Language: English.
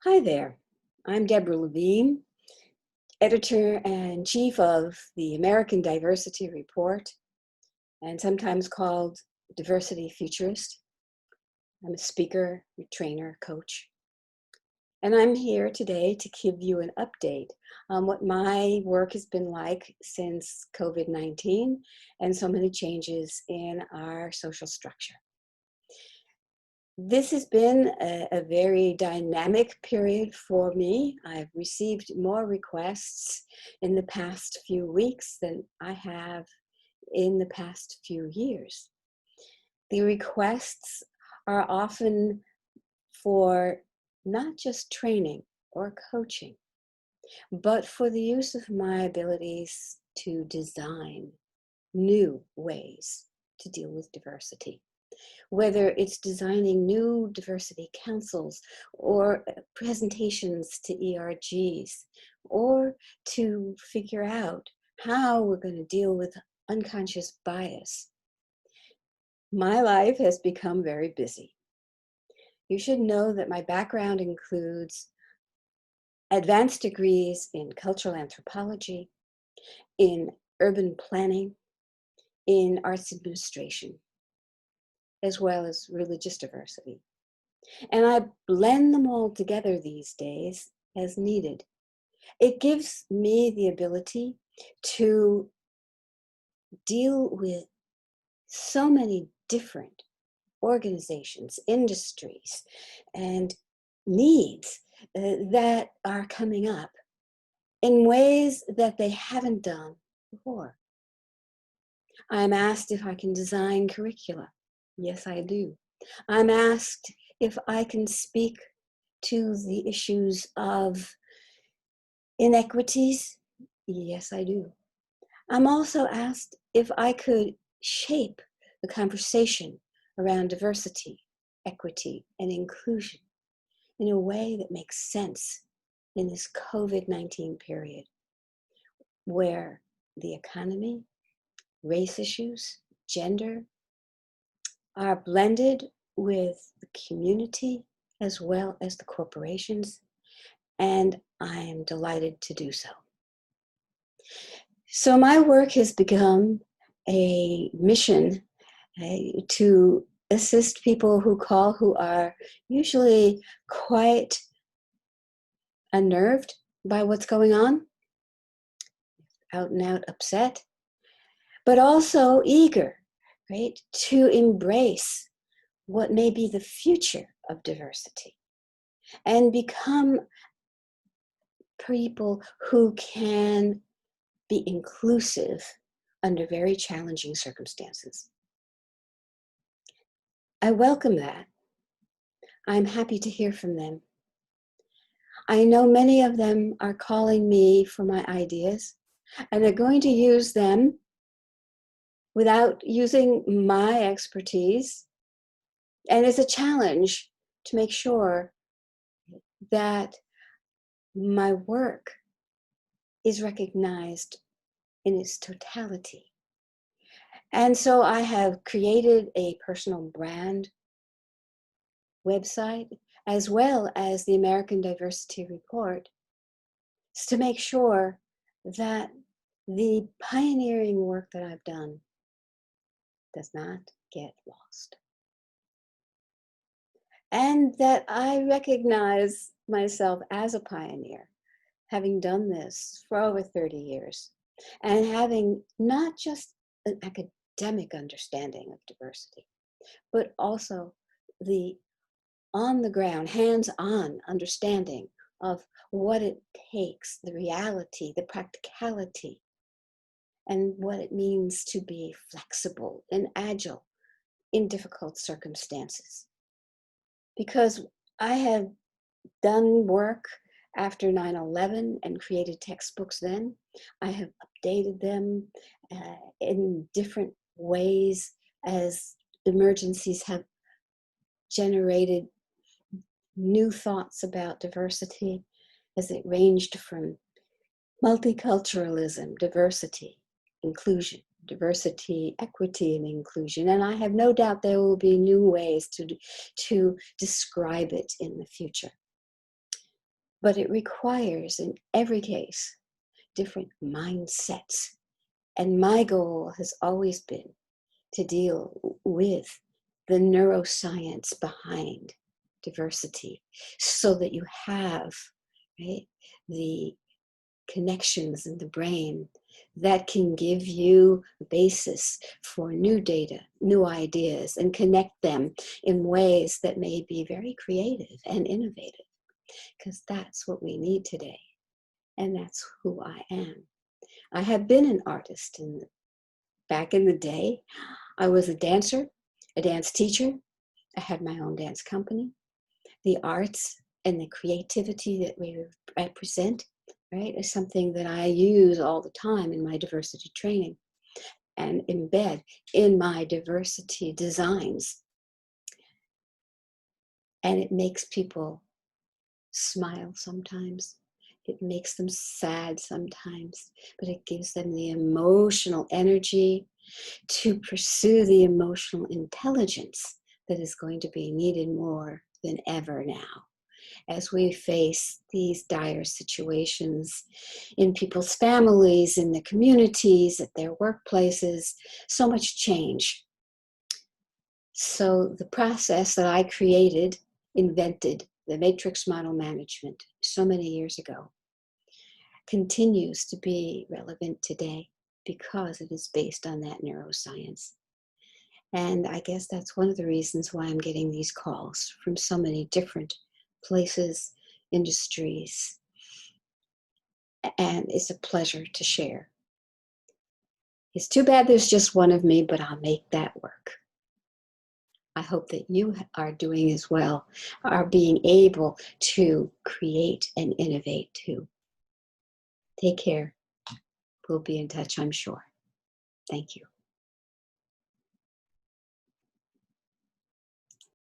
Hi there. I'm Deborah Levine, editor-in-chief of the American Diversity Report, and sometimes called Diversity Futurist. I'm a speaker, trainer, coach, and I'm here today to give you an update on what my work has been like since COVID-19 and so many changes in our social structure. This has been a very dynamic period for me. I've received more requests in the past few weeks than I have in the past few years. The requests are often for not just training or coaching, but for the use of my abilities to design new ways to deal with diversity. Whether it's designing new diversity councils or presentations to ERGs, or to figure out how we're going to deal with unconscious bias. My life has become very busy. You should know that my background includes advanced degrees in cultural anthropology, in urban planning, in arts administration, as well as religious diversity. And I blend them all together these days as needed. It gives me the ability to deal with so many different organizations, industries, and needs that are coming up in ways that they haven't done before. I'm asked if I can design curricula. Yes, I do. I'm asked if I can speak to the issues of inequities. Yes, I do. I'm also asked if I could shape the conversation around diversity, equity, and inclusion in a way that makes sense in this COVID-19 period, where the economy, race issues, gender are blended with the community as well as the corporations, and I am delighted to do so. So my work has become a mission to assist people who call who are usually quite unnerved by what's going on, out and out upset, but also eager, right, to embrace what may be the future of diversity and become people who can be inclusive under very challenging circumstances. I welcome that. I'm happy to hear from them. I know many of them are calling me for my ideas, and they're going to use them without using my expertise. And it's a challenge to make sure that my work is recognized in its totality. And so I have created a personal brand website, as well as the American Diversity Report, to make sure that the pioneering work that I've done does not get lost. And that I recognize myself as a pioneer, having done this for over 30 years, and having not just an academic understanding of diversity, but also the on the ground, hands-on understanding of what it takes, the reality, the practicality, and what it means to be flexible and agile in difficult circumstances. Because I have done work after 9/11 and created textbooks then. I have updated them in different ways as emergencies have generated new thoughts about diversity, as it ranged from multiculturalism, diversity, inclusion, diversity, equity, and inclusion. And I have no doubt there will be new ways to describe it in the future. But it requires, in every case, different mindsets. And my goal has always been to deal with the neuroscience behind diversity so that you have, right, the connections in the brain that can give you a basis for new data, new ideas, and connect them in ways that may be very creative and innovative, because that's what we need today. And that's who I am. I have been an artist, and back in the day, I was a dancer, a dance teacher. I had my own dance company. The arts and the creativity that we represent, right, is something that I use all the time in my diversity training and embed in my diversity designs. And it makes people smile sometimes. It makes them sad sometimes, but it gives them the emotional energy to pursue the emotional intelligence that is going to be needed more than ever now, as we face these dire situations in people's families, in the communities, at their workplaces, so much change. So the process that I created, invented, the matrix model management, so many years ago, continues to be relevant today because it is based on that neuroscience. And I guess that's one of the reasons why I'm getting these calls from so many different places, industries, and it's a pleasure to share. It's too bad there's just one of me, but I'll make that work. I hope that you are doing as well, are being able to create and innovate too. Take care. We'll be in touch, I'm sure. Thank you.